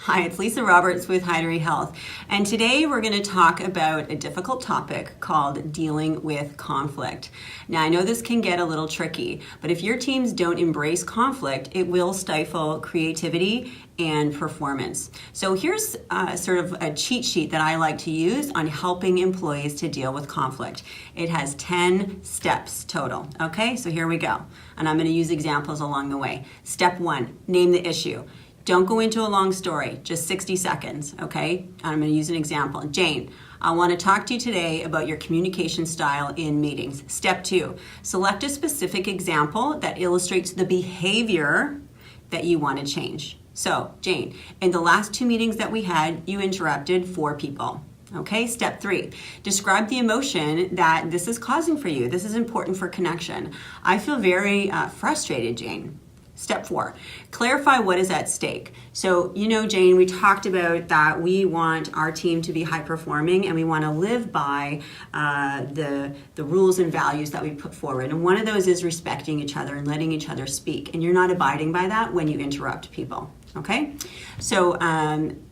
Hi, it's Lisa Roberts with Heidary Health, and today we're going to talk about a difficult topic called dealing with conflict. Now, I know this can get a little tricky, but if your teams don't embrace conflict, it will stifle creativity and performance. So here's sort of a cheat sheet that I like to use on helping employees to deal with conflict. It has 10 steps total, okay? So here we go, and I'm going to use examples along the way. Step 1, name the issue. Don't go into a long story, just 60 seconds, okay? I'm going to use an example. Jane, I want to talk to you today about your communication style in meetings. Step 2, select a specific example that illustrates the behavior that you want to change. So, Jane, in the last 2 meetings that we had, you interrupted 4 people. Okay, step 3, describe the emotion that this is causing for you. This is important for connection. I feel very frustrated, Jane. Step 4, clarify what is at stake. So, Jane, we talked about that we want our team to be high performing and we want to live by the rules and values that we put forward. And one of those is respecting each other and letting each other speak. And you're not abiding by that when you interrupt people. Okay, so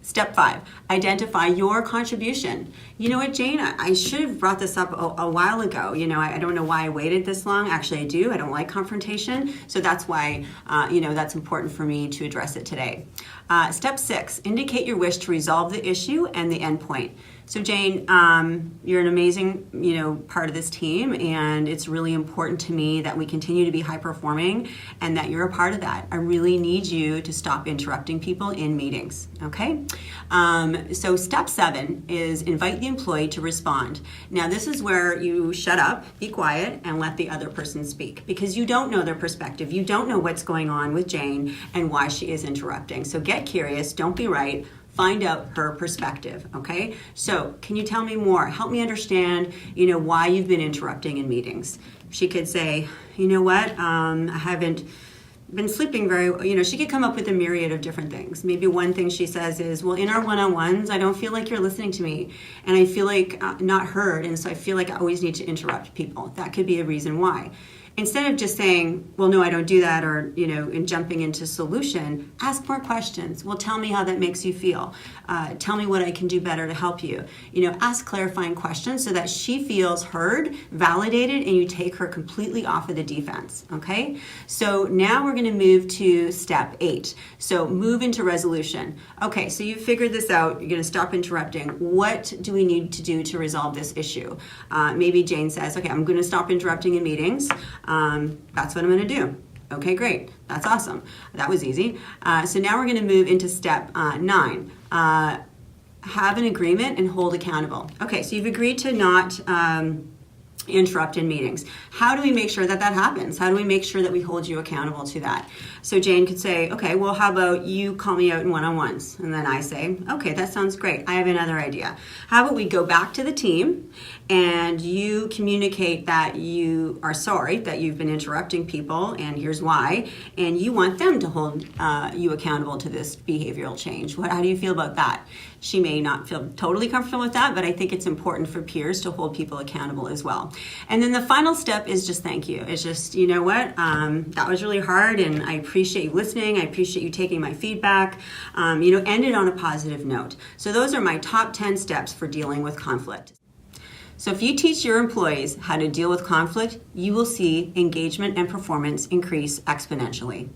step 5, identify your contribution. You know what, Jane, I should have brought this up a while ago. I don't know why I waited this long. Actually, I do. I don't like confrontation. So that's why, that's important for me to address it today. Step 6, indicate your wish to resolve the issue and the end point. So Jane, you're an amazing, part of this team, and it's really important to me that we continue to be high performing and that you're a part of that. I really need you to stop interrupting people in meetings, okay? So step 7 is invite the employee to respond. Now this is where you shut up, be quiet, and let the other person speak because you don't know their perspective. You don't know what's going on with Jane and why she is interrupting. So get curious, don't be right. Find out her perspective, okay? So can you tell me more? Help me understand, why you've been interrupting in meetings. She could say, you know what, I haven't been sleeping very, she could come up with a myriad of different things. Maybe one thing she says is, well, in our one-on-ones, I don't feel like you're listening to me, and I feel like not heard, and so I feel like I always need to interrupt people. That could be a reason why. Instead of just saying, well, no, I don't do that, or, and jumping into solution, ask more questions. Well, tell me how that makes you feel. Tell me what I can do better to help you. Ask clarifying questions so that she feels heard, validated, and you take her completely off of the defense, okay? So now we're gonna move to step 8. So move into resolution. Okay, so you figured this out. You're gonna stop interrupting. What do we need to do to resolve this issue? Maybe Jane says, okay, I'm gonna stop interrupting in meetings. That's what I'm going to do. Okay, great. That's awesome. That was easy. So now we're going to move into step 9. Have an agreement and hold accountable. Okay, so you've agreed to not interrupt in meetings. How do we make sure that happens? How do we make sure that we hold you accountable to that? So Jane could say, okay, well, how about you call me out in one-on-ones? And then I say, okay, that sounds great. I have another idea. How about we go back to the team and you communicate that you are sorry that you've been interrupting people and here's why, and you want them to hold you accountable to this behavioral change. How do you feel about that? She may not feel totally comfortable with that, but I think it's important for peers to hold people accountable as well. And then the final step is just thank you. It's just, you know what, that was really hard and I appreciate you listening. I appreciate you taking my feedback. End it on a positive note. So those are my top 10 steps for dealing with conflict. So if you teach your employees how to deal with conflict, you will see engagement and performance increase exponentially.